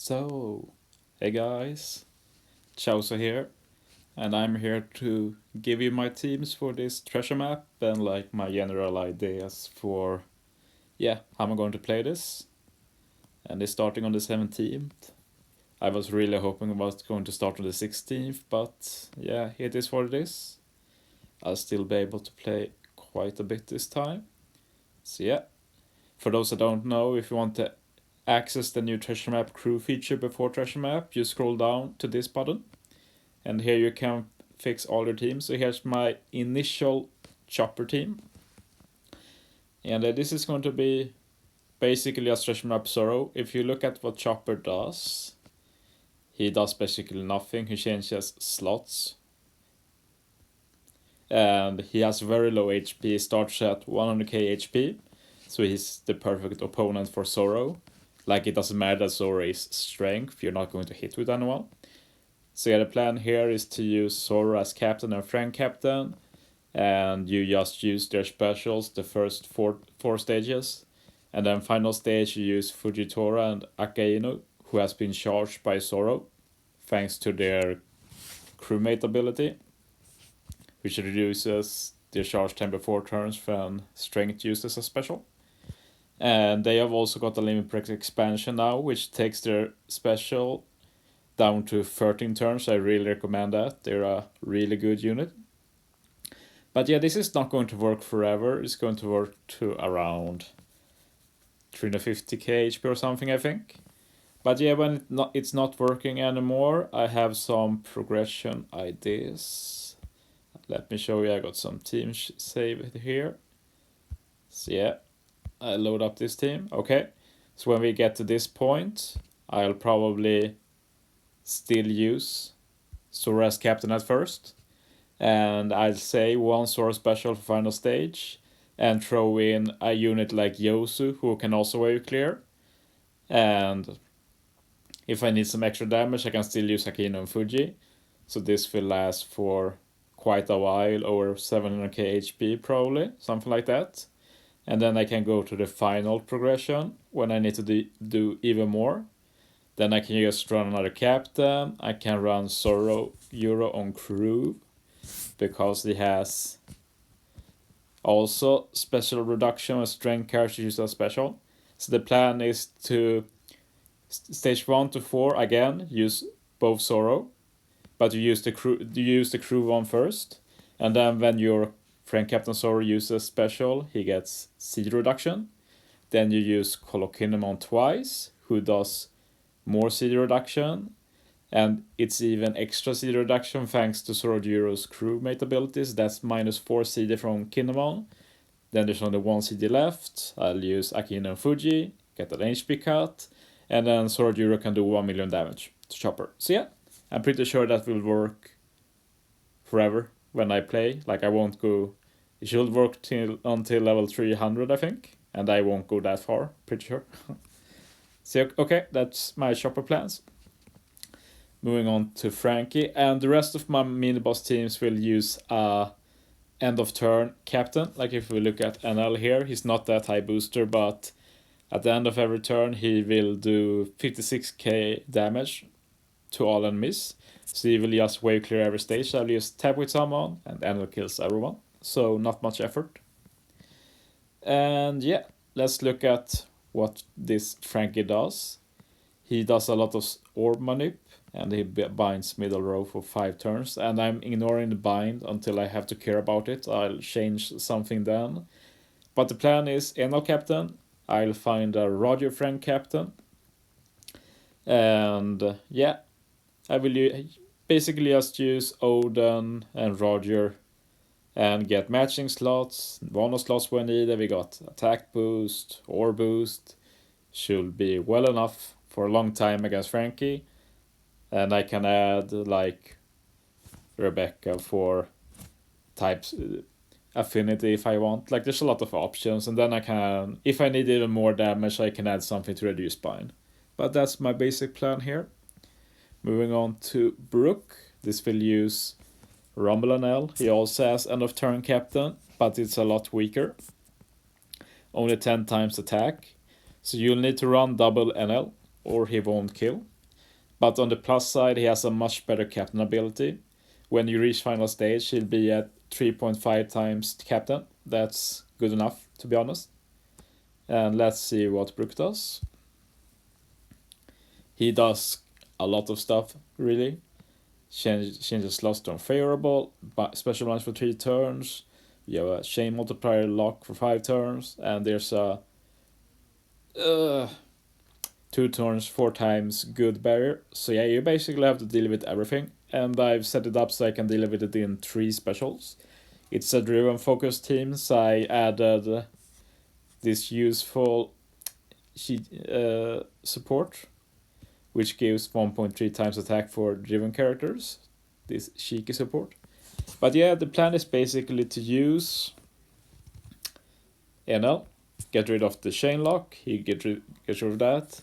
So, hey guys, Chausa here, and I'm here to give you my teams for this treasure map and like my general ideas for, how I'm going to play this. And it's starting on the 17th. I was really hoping it was going to start on the 16th, but yeah, it is what it is. I'll still be able to play quite a bit this time. So yeah, for those that don't know, if you want to access the new treasure map crew feature before treasure map, you scroll down to this button and here you can fix all your teams. So here's my initial chopper team, and this is going to be basically a treasure map Zoro. If you look at what chopper does, he does basically nothing. He changes slots and he has very low HP. He starts at 100k HP, so he's the perfect opponent for Zoro. Like, it doesn't matter that Zoro is strength, you're not going to hit with anyone. So yeah, the plan here is to use Zoro as captain and Frank captain, and you just use their specials the first four stages, and then final stage you use Fujitora and Akainu, who has been charged by Zoro thanks to their crewmate ability, which reduces their charge time before turns when strength used as a special. And they have also got a limit break expansion now, which takes their special down to 13 turns. I really recommend that. They're a really good unit. But yeah, this is not going to work forever. It's going to work to around 350k HP or something, I think. But yeah, when it's not working anymore, I have some progression ideas. Let me show you. I got some teams saved here. So yeah, I load up this team. Okay, so when we get to this point, I'll probably still use Zoro as captain at first, and I'll say one Zoro special for final stage and throw in a unit like Yosu, who can also wave clear. And if I need some extra damage, I can still use Akino and Fuji. So this will last for quite a while, over 700k HP probably, something like that. And then I can go to the final progression when I need to do even more. Then I can just run another captain. I can run Zoro Euro on crew because he has also special reduction when strength characters use a special. So the plan is to stage 1 to 4 again use both Zoro, but you use the crew one first, and then when your friend Captain Zoro uses special, he gets seed reduction. Then you use Colokinemon twice, who does more CD reduction, and it's even extra CD reduction thanks to Zorojiro's crewmate abilities. That's minus 4 CD from Kinemon. Then there's only 1 CD left. I'll use Akino and Fuji, get an HP cut, and then Zorojiro can do 1 million damage to Chopper. So yeah, I'm pretty sure that will work forever when I play. Like, I won't go... It should work until level 300, I think, and I won't go that far, pretty sure. So, okay, that's my Chopper plans. Moving on to Frankie, and the rest of my mini-boss teams will use end of turn captain. Like, if we look at NL here, he's not that high booster, but at the end of every turn he will do 56k damage to all enemies. So he will just wave clear every stage. I'll just tap with someone and NL kills everyone. So not much effort. And yeah, let's look at what this Frankie does. He does a lot of orb manip, and he binds middle row for 5 turns, and I'm ignoring the bind until I have to care about it. I'll change something then. But the plan is NL captain, I'll find a Roger friend captain, and yeah, I will basically just use Odin and Roger and get matching slots, bonus slots when needed. We got attack boost or boost. Should be well enough for a long time against Frankie. And I can add like Rebecca for types affinity if I want. Like, there's a lot of options, and then I can, if I need even more damage, I can add something to reduce bind. But that's my basic plan here. Moving on to Brook. This will use Rumble and L. He also has end of turn captain, but it's a lot weaker. Only 10 times attack. So you'll need to run double NL or he won't kill. But on the plus side, he has a much better captain ability. When you reach final stage, he'll be at 3.5 times captain. That's good enough, to be honest. And let's see what Brook does. He does a lot of stuff, really. Changes slots to unfavorable, special lines for 3 turns. You have a chain multiplier lock for 5 turns, and there's a 2 turns 4 times good barrier. So yeah, you basically have to deal with everything, and I've set it up so I can deal with it in 3 specials. It's a driven focus team, so I added this useful support, which gives 1.3 times attack for driven characters, this cheeky support. But yeah, the plan is basically to use NL, get rid of the chain lock, he gets rid of that,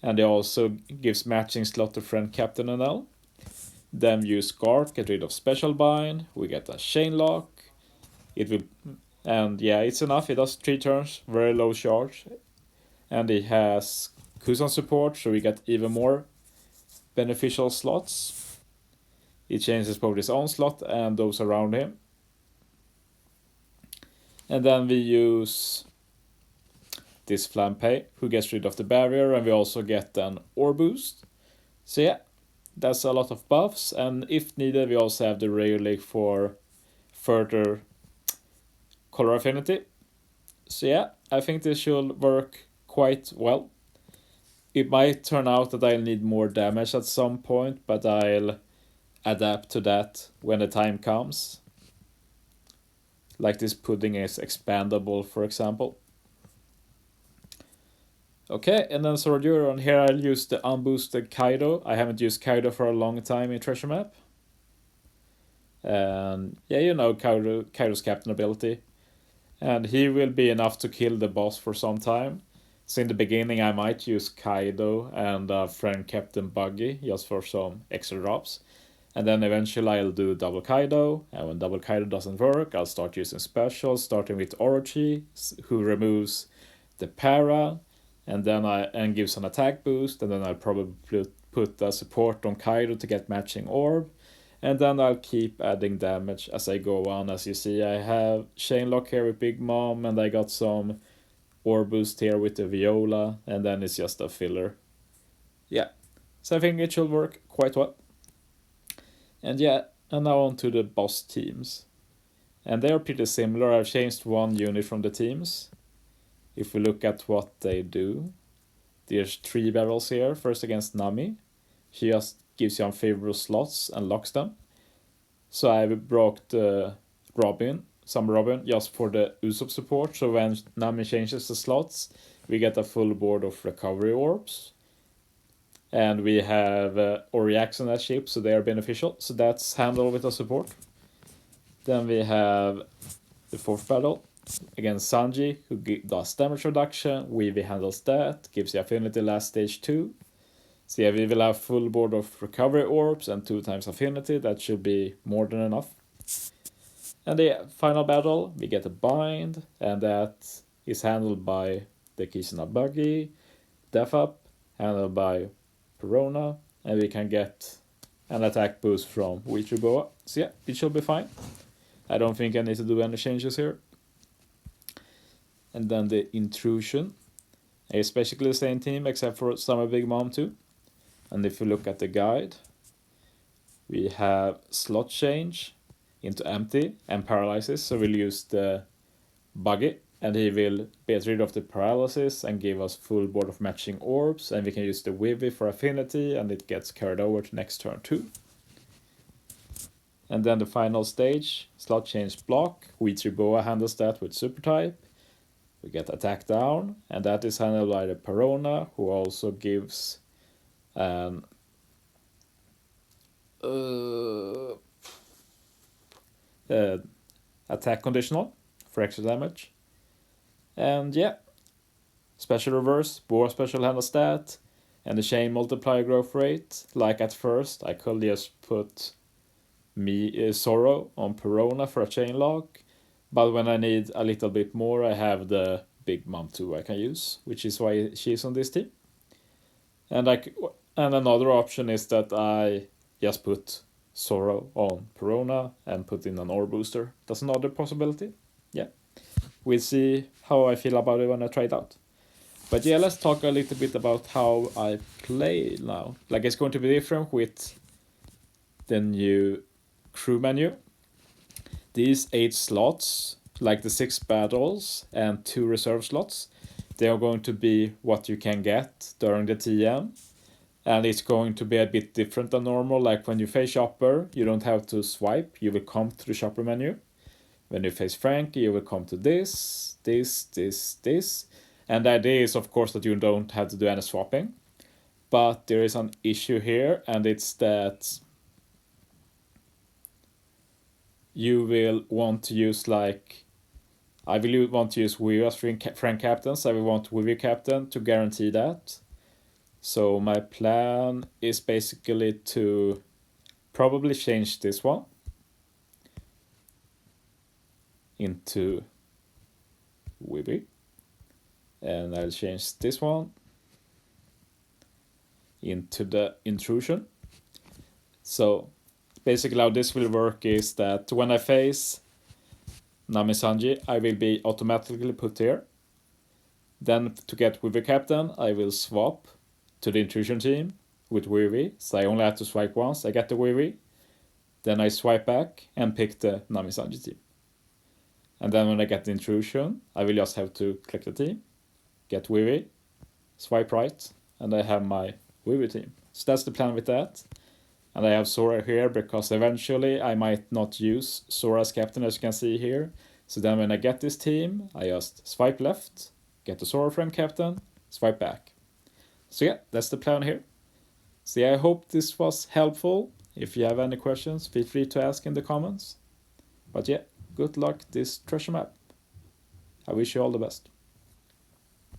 and he also gives matching slot to friend captain NL. Then use guard, get rid of special bind, we get a chain lock, it will, and yeah, it's enough, it does 3 turns, very low charge, and he has Kusan support, so we get even more beneficial slots. He changes both his own slot and those around him. And then we use this Flampe, who gets rid of the barrier, and we also get an ore boost. So yeah, that's a lot of buffs, and if needed, we also have the Rail for further color affinity. So yeah, I think this should work quite well. It might turn out that I'll need more damage at some point, but I'll adapt to that when the time comes. Like this pudding is expandable, for example. Okay, and then Sword on here I'll use the unboosted Kaido. I haven't used Kaido for a long time in Treasure Map. And yeah, you know Kaido's captain ability. And he will be enough to kill the boss for some time. So in the beginning I might use Kaido and friend Captain Buggy just for some extra drops. And then eventually I'll do double Kaido, and when double Kaido doesn't work, I'll start using specials, starting with Orochi, who removes the para, and then gives an attack boost, and then I'll probably put the support on Kaido to get matching orb, and then I'll keep adding damage as I go on. As you see, I have Chain Lock here with Big Mom, and I got some orb boost here with the Viola, and then it's just a filler. Yeah, so I think it should work quite well. And yeah, and now on to the boss teams. And they are pretty similar. I've changed one unit from the teams. If we look at what they do, there's 3 barrels here. First against Nami. She just gives you unfavorable slots and locks them. So I brought Robin just for the Usopp support. So when Nami changes the slots, we get a full board of recovery orbs. And we have Oriax on that ship, so they are beneficial. So that's handled with the support. Then we have the 4th battle against Sanji, who does damage reduction. Weavy handles that, gives you affinity last stage 2. So yeah, we will have full board of recovery orbs and 2 times affinity. That should be more than enough. And the final battle, we get a bind, and that is handled by the Kisuna Buggy. Death Up, handled by Perona, and we can get an attack boost from Wichiboa. So yeah, it should be fine. I don't think I need to do any changes here. And then the Intrusion. It's basically the same team except for Summer Big Mom too. And if you look at the guide, we have slot change into empty and paralysis. So we'll use the Buggy, and he will get rid of the paralysis and give us full board of matching orbs, and we can use the Wivy for affinity, and it gets carried over to next turn too. And then the final stage, slot change block. Wichiboa handles that with super type. We get attack down, and that is handled by the Perona, who also gives an attack conditional for extra damage. And yeah, special reverse, Boar special handles that, and the chain multiplier growth rate. Like at first, I could just put Sorrow on Perona for a chain lock, but when I need a little bit more, I have the Big Mom 2 I can use, which is why she's on this team. And another option is that I just put Zoro on Perona and put in an ore booster. That's another possibility. Yeah, we'll see how I feel about it when I try it out. But yeah, let's talk a little bit about how I play now. Like, it's going to be different with the new crew menu. These 8 slots, like the 6 battles and 2 reserve slots, they are going to be what you can get during the TM. And it's going to be a bit different than normal. Like when you face Shopper, you don't have to swipe. You will come to the Shopper menu. When you face Frankie, you will come to this. And the idea is, of course, that you don't have to do any swapping. But there is an issue here, and it's that you will want to use, like, I will want to use Wii as Frank captains. I will want Wii captain to guarantee that. So my plan is basically to probably change this one into Wibby. And I'll change this one into the intrusion. So basically how this will work is that when I face Nami Sanji, I will be automatically put here. Then to get Wibby captain, I will swap to the intrusion team with Weary, so I only have to swipe once. I get the Weary, then I swipe back and pick the Nami Sanji team. And then when I get the intrusion, I will just have to click the team, get Weary, swipe right, and I have my Weary team. So that's the plan with that. And I have Sora here because eventually I might not use Sora as captain, as you can see here. So then when I get this team, I just swipe left, get the Sora friend captain, swipe back. So yeah, that's the plan here. So yeah, I hope this was helpful. If you have any questions, feel free to ask in the comments. But yeah, good luck this treasure map. I wish you all the best.